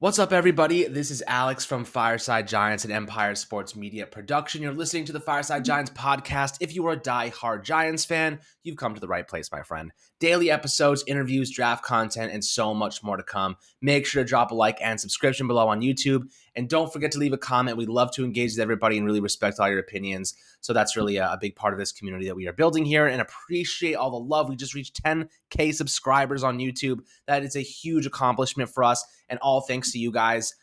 What's up, everybody? This is Alex from Fireside Giants and Empire Sports Media Production. You're listening to the Fireside Giants podcast. If you are a die-hard Giants fan, you've come to the right place, my friend. Daily episodes, interviews, draft content, and so much more to come. Make sure to drop a like and subscription below on YouTube. And don't forget to leave a comment. We love to engage with everybody and really respect all your opinions. So that's really a big part of this community that we are building here, and appreciate all the love. We just reached 10K subscribers on YouTube. That is a huge accomplishment for us, and all thanks to you guys.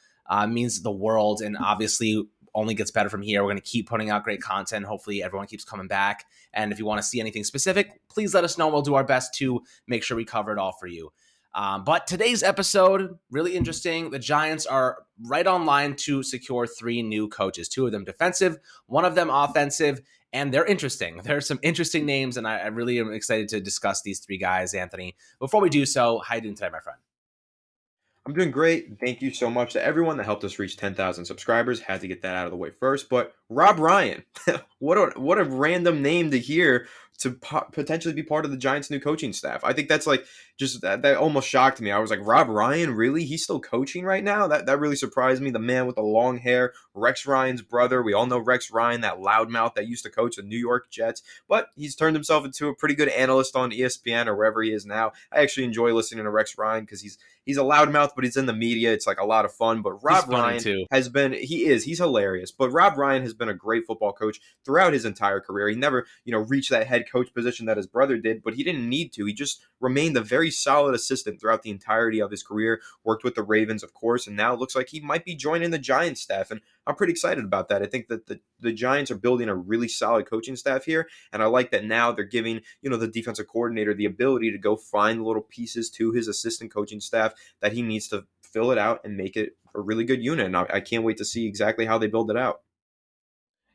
Means the world, and obviously only gets better from here. We're going to keep putting out great content. Hopefully everyone keeps coming back. And if you want to see anything specific, please let us know. We'll do our best to make sure we cover it all for you. But today's episode, really interesting. The Giants are right on line to secure 3 new coaches, 2 of them defensive, 1 of them offensive, and they're interesting. There are some interesting names, and I really am excited to discuss these 3 guys, Anthony. Before we do so, how are you doing today, my friend? I'm doing great. Thank you so much to everyone that helped us reach 10,000 subscribers. Had to get that out of the way first. But Rob Ryan, what a random name to hear to potentially be part of the Giants' new coaching staff. I think that's like just that almost shocked me. I was like, Rob Ryan, really? He's still coaching right now? That really surprised me. The man with the long hair, Rex Ryan's brother. We all know Rex Ryan, that loudmouth that used to coach the New York Jets. But he's turned himself into a pretty good analyst on ESPN or wherever he is now. I actually enjoy listening to Rex Ryan because he's a loudmouth, but he's in the media. It's like a lot of fun. But He's Rob funny Ryan too. he's hilarious. But Rob Ryan has been a great football coach throughout his entire career. He never, reached that head coach position that his brother did, but he didn't need to. He just remained a very solid assistant throughout the entirety of his career, worked with the Ravens, of course, and now it looks like he might be joining the Giants staff. And I'm pretty excited about that. I think that the Giants are building a really solid coaching staff here, and I like that now they're giving, the defensive coordinator the ability to go find little pieces to his assistant coaching staff that he needs to fill it out and make it a really good unit. And I can't wait to see exactly how they build it out.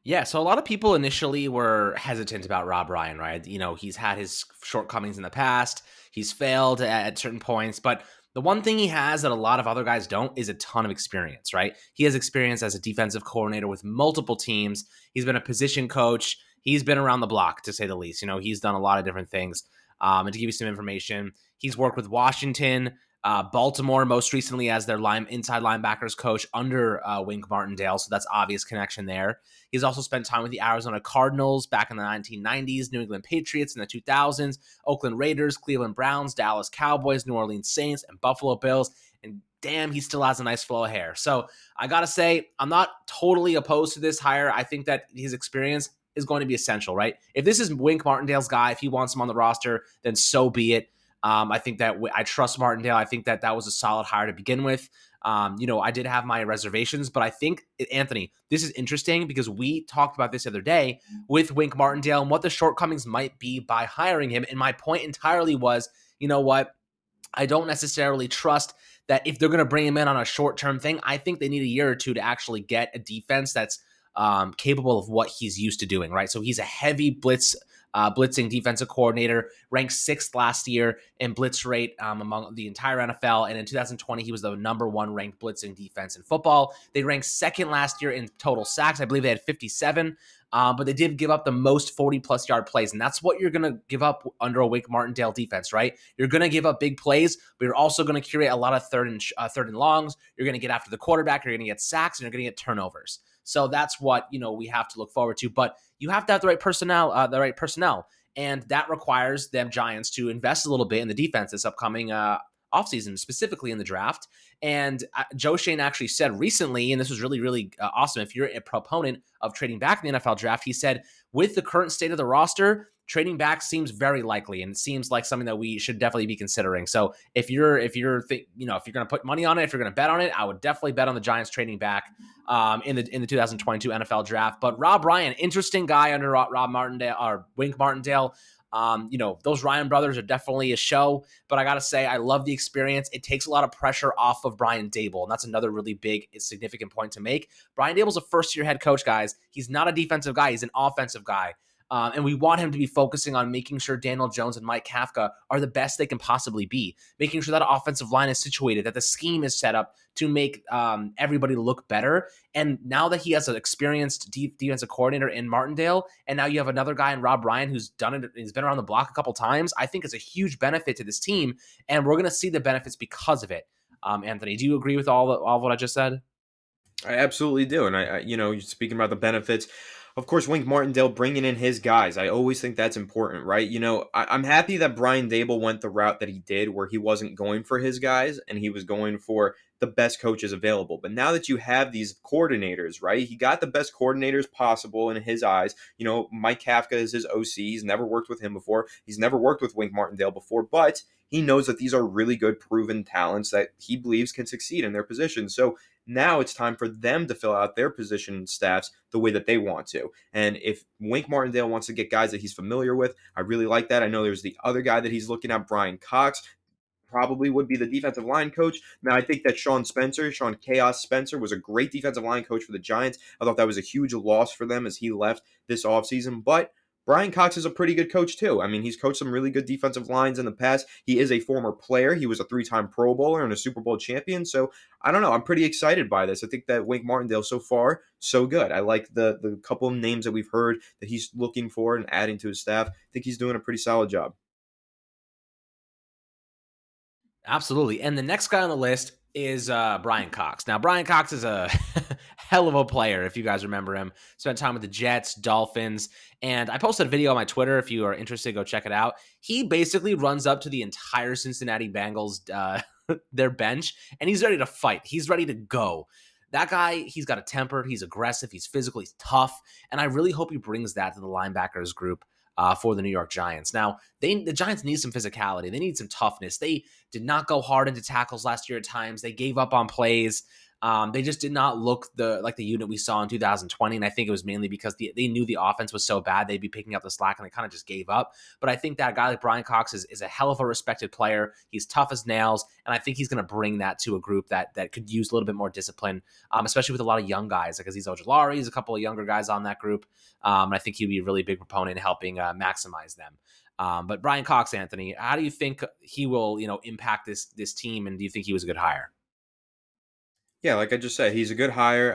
Yeah, so a lot of people initially were hesitant about Rob Ryan, right? He's had his shortcomings in the past. He's failed at certain points, but the one thing he has that a lot of other guys don't is a ton of experience, right? He has experience as a defensive coordinator with multiple teams. He's been a position coach. He's been around the block, to say the least. He's done a lot of different things. And to give you some information, he's worked with Washington, Baltimore, most recently as their inside linebackers coach under Wink Martindale. So that's obvious connection there. He's also spent time with the Arizona Cardinals back in the 1990s, New England Patriots in the 2000s, Oakland Raiders, Cleveland Browns, Dallas Cowboys, New Orleans Saints, and Buffalo Bills. And damn, he still has a nice flow of hair. So I got to say, I'm not totally opposed to this hire. I think that his experience is going to be essential, right? If this is Wink Martindale's guy, if he wants him on the roster, then so be it. I think that I trust Martindale. I think that was a solid hire to begin with. I did have my reservations, but I think, Anthony, this is interesting because we talked about this the other day with Wink Martindale and what the shortcomings might be by hiring him. And my point entirely was, you know what? I don't necessarily trust that if they're going to bring him in on a short-term thing. I think they need a year or 2 to actually get a defense that's capable of what he's used to doing, right? So he's a heavy blitzing defensive coordinator, ranked 6th last year in blitz rate among the entire NFL. And in 2020, he was the number 1 ranked blitzing defense in football. They ranked 2nd last year in total sacks. I believe they had 57. But they did give up the most 40-plus yard plays, and that's what you're going to give up under a Wink Martindale defense, right? You're going to give up big plays, but you're also going to curate a lot of third and longs. You're going to get after the quarterback. You're going to get sacks, and you're going to get turnovers. So that's what we have to look forward to. But you have to have the right personnel, and that requires them Giants to invest a little bit in the defense this upcoming offseason, specifically in the draft. And Joe Shane actually said recently, and this was really, really awesome, if you're a proponent of trading back in the NFL draft, he said, with the current state of the roster, trading back seems very likely, and it seems like something that we should definitely be considering. So if you're going to put money on it, if you're going to bet on it, I would definitely bet on the Giants trading back in the 2022 NFL draft. But Rob Ryan, interesting guy under Rob Martindale or Wink Martindale. Those Ryan brothers are definitely a show, but I got to say, I love the experience. It takes a lot of pressure off of Brian Daboll, and that's another really big, significant point to make. Brian Daboll's a first-year head coach, guys. He's not a defensive guy. He's an offensive guy. And we want him to be focusing on making sure Daniel Jones and Mike Kafka are the best they can possibly be, making sure that offensive line is situated, that the scheme is set up to make everybody look better. And now that he has an experienced defensive coordinator in Martindale, and now you have another guy in Rob Ryan who's done it, he's been around the block a couple times, I think it's a huge benefit to this team, and we're going to see the benefits because of it. Anthony, do you agree with all of what I just said? I absolutely do, and speaking about the benefits, of course, Wink Martindale bringing in his guys. I always think that's important, right? I'm happy that Brian Dable went the route that he did, where he wasn't going for his guys and he was going for the best coaches available. But now that you have these coordinators, right? He got the best coordinators possible in his eyes. Mike Kafka is his OC. He's never worked with him before. He's never worked with Wink Martindale before, but he knows that these are really good, proven talents that he believes can succeed in their positions. So now it's time for them to fill out their position staffs the way that they want to. And if Wink Martindale wants to get guys that he's familiar with, I really like that. I know there's the other guy that he's looking at, Bryan Cox, probably would be the defensive line coach. Now, I think that Sean Chaos Spencer, was a great defensive line coach for the Giants. I thought that was a huge loss for them as he left this offseason. But Bryan Cox is a pretty good coach, too. I mean, he's coached some really good defensive lines in the past. He is a former player. He was a 3-time Pro Bowler and a Super Bowl champion. So, I don't know. I'm pretty excited by this. I think that Wink Martindale, so far, so good. I like the couple of names that we've heard that he's looking for and adding to his staff. I think he's doing a pretty solid job. Absolutely. And the next guy on the list is Bryan Cox. Now, Bryan Cox is a hell of a player, if you guys remember him. Spent time with the Jets, Dolphins, and I posted a video on my Twitter. If you are interested, go check it out. He basically runs up to the entire Cincinnati Bengals, their bench, and he's ready to fight. He's ready to go. That guy, he's got a temper. He's aggressive. He's physical. He's tough. And I really hope he brings that to the linebackers group for the New York Giants. Now, the Giants need some physicality. They need some toughness. They did not go hard into tackles last year at times. They gave up on plays. They just did not look like the unit we saw in 2020, and I think it was mainly because they knew the offense was so bad they'd be picking up the slack, and they kind of just gave up. But I think that guy like Bryan Cox is a hell of a respected player. He's tough as nails, and I think he's going to bring that to a group that could use a little bit more discipline, especially with a lot of young guys, like Azeez Ojulari. He's a couple of younger guys on that group, and I think he'd be a really big proponent in helping maximize them. But Bryan Cox, Anthony, how do you think he will, impact this team, and do you think he was a good hire? Yeah, like I just said, he's a good hire.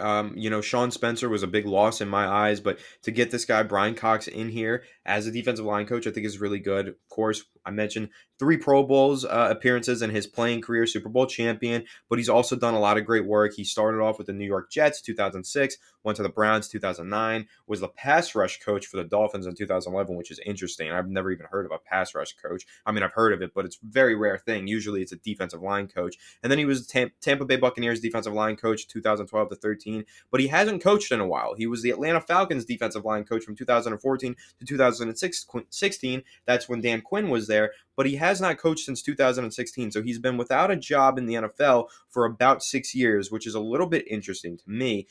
Sean Spencer was a big loss in my eyes, but to get this guy, Bryan Cox, in here as a defensive line coach, I think is really good. Of course, I mentioned 3 Pro Bowls appearances in his playing career, Super Bowl champion, but he's also done a lot of great work. He started off with the New York Jets 2006, went to the Browns 2009, was the pass rush coach for the Dolphins in 2011, which is interesting. I've never even heard of a pass rush coach. I mean, I've heard of it, but it's a very rare thing. Usually it's a defensive line coach. And then he was Tampa Bay Buccaneers defensive line coach 2012 to 13, but he hasn't coached in a while. He was the Atlanta Falcons defensive line coach from 2014 to 2016. That's when Dan Quinn was there, but he has not coached since 2016. So he's been without a job in the NFL for about 6 years, which is a little bit interesting to me.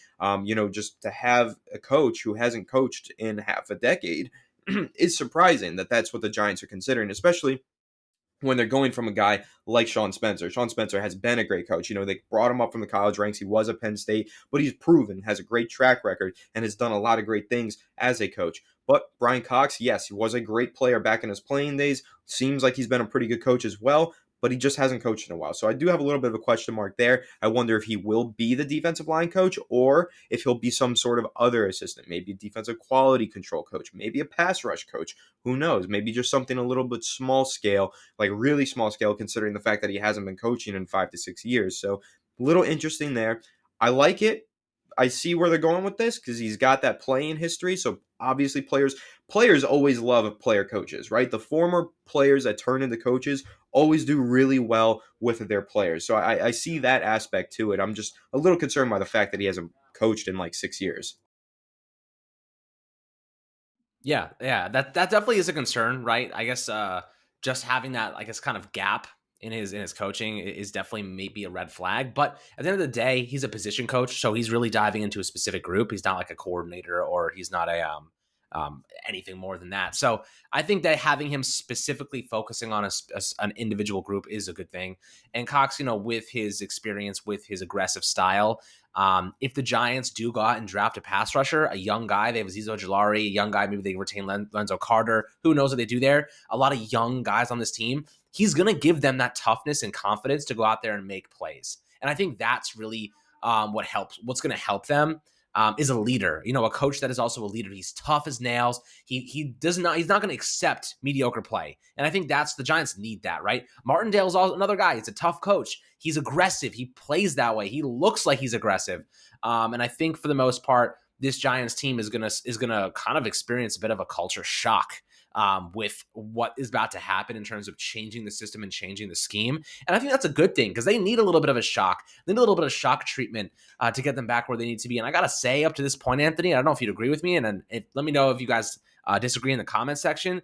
Just to have a coach who hasn't coached in half a decade is surprising that that's what the Giants are considering, especially when they're going from a guy like Sean Spencer. Sean Spencer has been a great coach. They brought him up from the college ranks. He was at Penn State, but he's proven, has a great track record, and has done a lot of great things as a coach. But Bryan Cox, yes, he was a great player back in his playing days. Seems like he's been a pretty good coach as well, but he just hasn't coached in a while. So I do have a little bit of a question mark there. I wonder if he will be the defensive line coach or if he'll be some sort of other assistant, maybe a defensive quality control coach, maybe a pass rush coach. Who knows? Maybe just something a little bit small scale, like really small scale, considering the fact that he hasn't been coaching in 5 to 6 years. So a little interesting there. I like it. I see where they're going with this because he's got that playing history. So obviously players always love player coaches, right? The former players that turn into coaches always do really well with their players. So I see that aspect to it. I'm just a little concerned by the fact that he hasn't coached in like 6 years. Yeah, that definitely is a concern, right? I guess just having that, I guess, kind of gap in his coaching is definitely maybe a red flag. But at the end of the day, he's a position coach, so he's really diving into a specific group. He's not like a coordinator, or he's not a anything more than that. So I think that having him specifically focusing on an individual group is a good thing. And Cox, with his experience, with his aggressive style, if the Giants do go out and draft a pass rusher, a young guy, they have Azeez Ojulari, a young guy, maybe they retain Lenzo Carter, who knows what they do there, a lot of young guys on this team, he's going to give them that toughness and confidence to go out there and make plays. And I think that's really what's going to help them. is a leader. A coach that is also a leader. He's tough as nails. He's not going to accept mediocre play, and I think the Giants need that, right? Martindale's also another guy. He's a tough coach. He's aggressive. He plays that way. He looks like he's aggressive, and I think for the most part, this Giants team is gonna kind of experience a bit of a culture shock with what is about to happen in terms of changing the system and changing the scheme. And I think that's a good thing because they need a little bit of a shock. They need a little bit of shock treatment to get them back where they need to be. And I got to say, up to this point, Anthony, I don't know if you'd agree with me. And then let me know if you guys disagree in the comment section.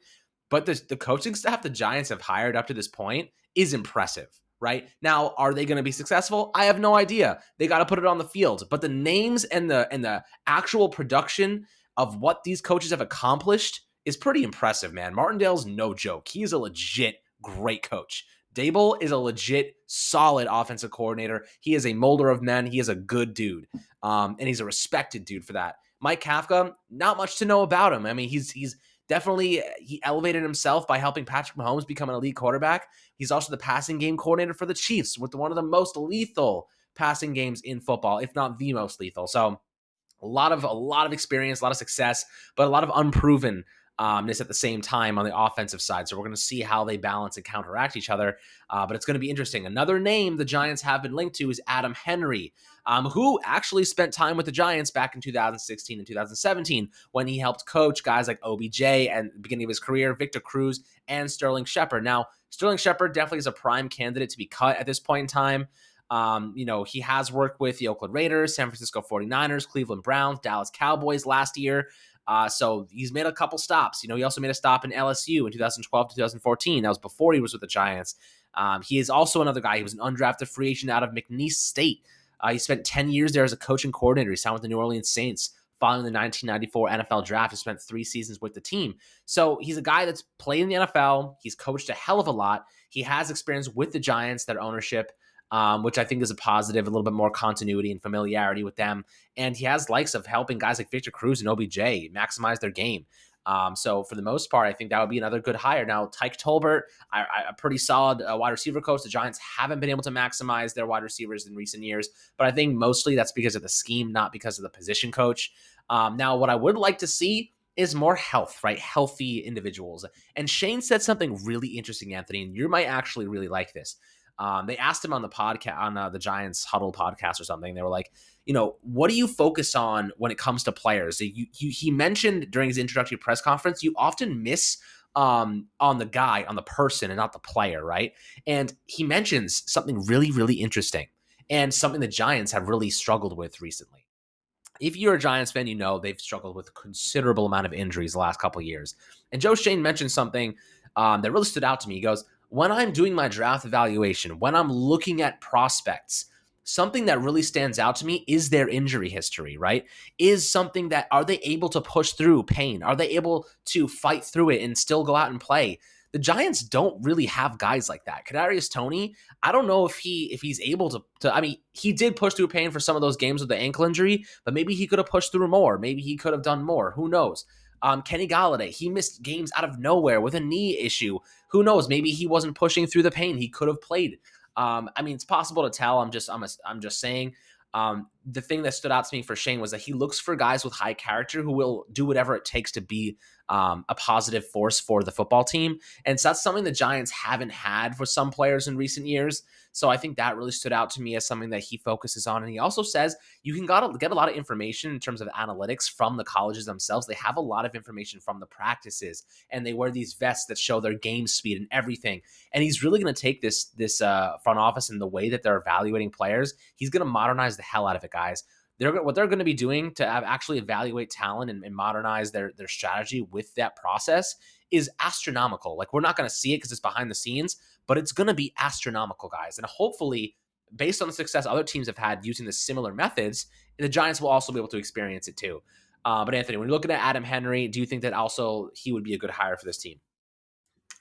But the coaching staff the Giants have hired up to this point is impressive. Right now, are they going to be successful? I have no idea. They got to put it on the field. But the names and the actual production of what these coaches have accomplished is pretty impressive, man. Martindale's no joke. He's a legit great coach. Dable is a legit solid offensive coordinator. He is a molder of men. He is a good dude, and he's a respected dude for that. Mike Kafka, not much to know about him. I mean, he's definitely he elevated himself by helping Patrick Mahomes become an elite quarterback. He's also the passing game coordinator for the Chiefs with one of the most lethal passing games in football, if not the most lethal. So a lot of experience, a lot of success, but a lot of unproven at the same time on the offensive side. So we're going to see how they balance and counteract each other. But it's going to be interesting. Another name the Giants have been linked to is Adam Henry, who actually spent time with the Giants back in 2016 and 2017 when he helped coach guys like OBJ and the beginning of his career, Victor Cruz, and Sterling Shepard. Now, Sterling Shepard definitely is a prime candidate to be cut at this point in time. He has worked with the Oakland Raiders, San Francisco 49ers, Cleveland Browns, Dallas Cowboys last year. So he's made a couple stops. He also made a stop in LSU in 2012 to 2014. That was before he was with the Giants. He is also another guy. He was an undrafted free agent out of McNeese State. He spent 10 years there as a coach and coordinator. He signed with the New Orleans Saints following the 1994 NFL draft. He spent 3 seasons with the team. So he's a guy that's played in the NFL. He's coached a hell of a lot. He has experience with the Giants, their ownership, which I think is a positive, a little bit more continuity and familiarity with them. And he has likes of helping guys like Victor Cruz and OBJ maximize their game. So for the most part, I think that would be another good hire. Now, Tyke Tolbert, a pretty solid wide receiver coach. The Giants haven't been able to maximize their wide receivers in recent years, but I think mostly that's because of the scheme, not because of the position coach. Now, what I would like to see is more health, right? Healthy individuals. And Shane said something really interesting, Anthony, and you might actually really like this. They asked him on the podcast, on the Giants Huddle podcast or something. They were like, what do you focus on when it comes to players? He mentioned during his introductory press conference, you often miss on the guy, on the person, and not the player, right? And he mentions something really, really interesting and something the Giants have really struggled with recently. If you're a Giants fan, they've struggled with a considerable amount of injuries the last couple of years. And Joe Shane mentioned something that really stood out to me. He goes, when I'm doing my draft evaluation, when I'm looking at prospects, something that really stands out to me is their injury history, right? Is something that, are they able to push through pain? Are they able to fight through it and still go out and play? The Giants don't really have guys like that. Kadarius Toney, I don't know if he's able to. I mean, he did push through pain for some of those games with the ankle injury, but maybe he could have pushed through more. Maybe he could have done more. Who knows? Kenny Golladay, he missed games out of nowhere with a knee issue. Who knows? Maybe he wasn't pushing through the pain. He could have played. I mean, it's possible to tell. I'm just saying. The thing that stood out to me for Shane was that he looks for guys with high character who will do whatever it takes to be a positive force for the football team. And so that's something the Giants haven't had for some players in recent years. So I think that really stood out to me as something that he focuses on. And he also says you can get a lot of information in terms of analytics from the colleges themselves. They have a lot of information from the practices, and they wear these vests that show their game speed and everything. And he's really going to take this front office and the way that they're evaluating players. He's going to modernize the hell out of it, guys. What they're going to be doing to actually evaluate talent and modernize their strategy with that process is astronomical. Like, we're not going to see it because it's behind the scenes, but it's going to be astronomical, guys. And hopefully, based on the success other teams have had using the similar methods, the Giants will also be able to experience it too. But Anthony, when you're looking at Adam Henry, do you think that also he would be a good hire for this team?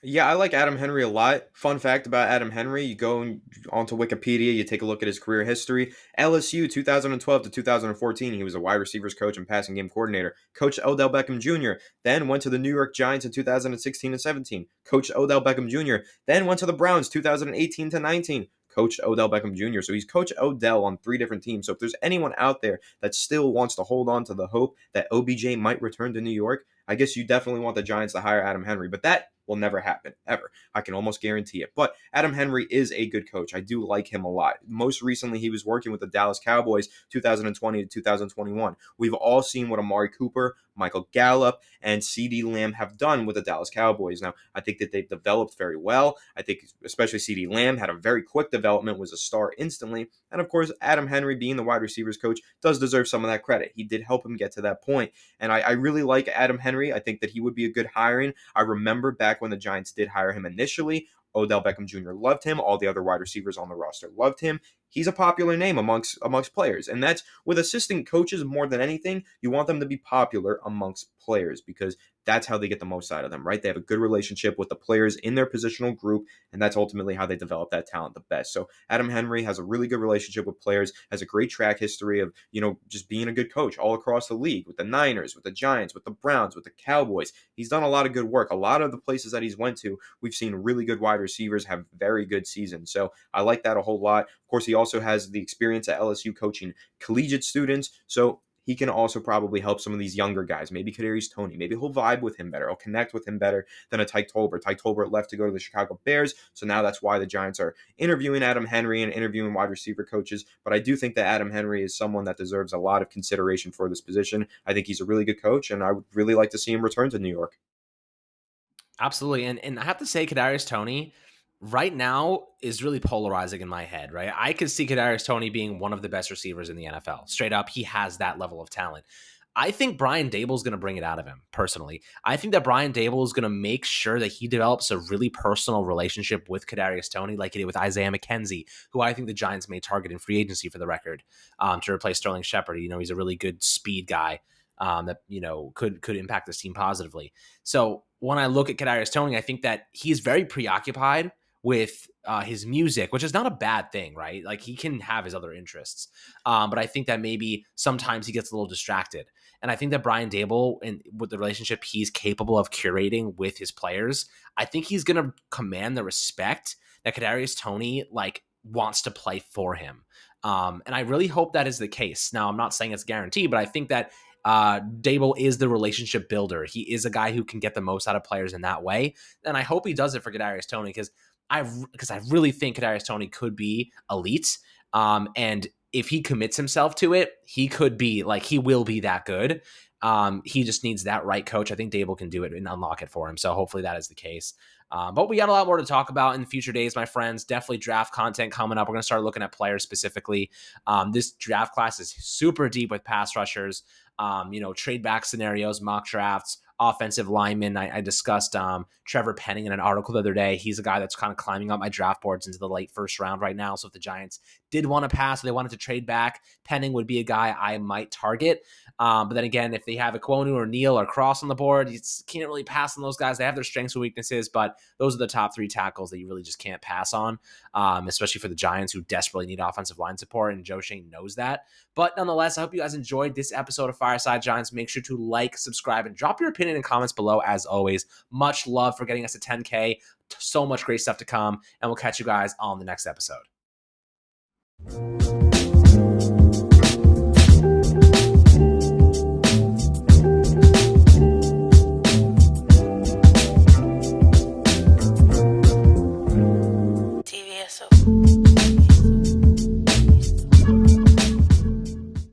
Yeah, I like Adam Henry a lot. Fun fact about Adam Henry, you go onto Wikipedia, you take a look at his career history. LSU 2012 to 2014, he was a wide receivers coach and passing game coordinator. Coached Odell Beckham Jr., then went to the New York Giants in 2016 and 17. Coached Odell Beckham Jr., then went to the Browns 2018 to 19. coached Odell Beckham Jr. So he's coached Odell on 3 different teams. So if there's anyone out there that still wants to hold on to the hope that OBJ might return to New York, I guess you definitely want the Giants to hire Adam Henry, but that will never happen, ever. I can almost guarantee it. But Adam Henry is a good coach. I do like him a lot. Most recently, he was working with the Dallas Cowboys 2020 to 2021. We've all seen what Amari Cooper, Michael Gallup, and CeeDee Lamb have done with the Dallas Cowboys. Now, I think that they've developed very well. I think especially CeeDee Lamb had a very quick development, was a star instantly. And of course, Adam Henry, being the wide receivers coach, does deserve some of that credit. He did help him get to that point. And I really like Adam Henry. I think that he would be a good hiring. I remember back when the Giants did hire him initially, Odell Beckham Jr. loved him. All the other wide receivers on the roster loved him. He's a popular name amongst players. And that's with assistant coaches more than anything. You want them to be popular amongst players because that's how they get the most out of them, right? They have a good relationship with the players in their positional group, and that's ultimately how they develop that talent the best. So Adam Henry has a really good relationship with players, has a great track history of, just being a good coach all across the league with the Niners, with the Giants, with the Browns, with the Cowboys. He's done a lot of good work. A lot of the places that he's went to, we've seen really good wide receivers have very good seasons. So I like that a whole lot. Of course, he also has the experience at LSU coaching collegiate students. So he can also probably help some of these younger guys. Maybe Kadarius Toney. Maybe he'll vibe with him better. He'll connect with him better than a Tyke Tolbert. Tyke Tolbert left to go to the Chicago Bears, so now that's why the Giants are interviewing Adam Henry and interviewing wide receiver coaches. But I do think that Adam Henry is someone that deserves a lot of consideration for this position. I think he's a really good coach, and I would really like to see him return to New York. Absolutely. And I have to say, Kadarius Toney right now is really polarizing in my head, right? I could see Kadarius Toney being one of the best receivers in the NFL. Straight up, he has that level of talent. I think Brian Dable is going to bring it out of him, personally. I think that Brian Dable is going to make sure that he develops a really personal relationship with Kadarius Toney, like he did with Isaiah McKenzie, who I think the Giants may target in free agency, for the record, to replace Sterling Shepard. He's a really good speed guy that could impact this team positively. So when I look at Kadarius Toney, I think that he's very preoccupied with his music, which is not a bad thing, right? Like, he can have his other interests. But I think that maybe sometimes he gets a little distracted. And I think that Brian Dable, and with the relationship he's capable of curating with his players, I think he's going to command the respect that Kadarius Toney wants to play for him. And I really hope that is the case. Now, I'm not saying it's guaranteed, but I think that Dable is the relationship builder. He is a guy who can get the most out of players in that way. And I hope he does it for Kadarius Toney, because I really think Kadarius Toney could be elite. And if he commits himself to it, he could be he will be that good. He just needs that right coach. I think Dable can do it and unlock it for him. So hopefully that is the case. But we got a lot more to talk about in future days, my friends. Definitely draft content coming up. We're going to start looking at players specifically. This draft class is super deep with pass rushers, trade back scenarios, mock drafts, offensive linemen. I discussed Trevor Penning in an article the other day. He's a guy that's kind of climbing up my draft boards into the late first round right now. So if the Giants did want to pass, or they wanted to trade back, Penning would be a guy I might target. But then again, if they have Ekwonu or Neal or Cross on the board, you can't really pass on those guys. They have their strengths and weaknesses, but those are the top 3 tackles that you really just can't pass on, especially for the Giants, who desperately need offensive line support, and Joe Shane knows that. But nonetheless, I hope you guys enjoyed this episode of Fireside Giants. Make sure to like, subscribe, and drop your opinion in comments below, as always. Much love for getting us to 10K. So much great stuff to come, and we'll catch you guys on the next episode. TVSO.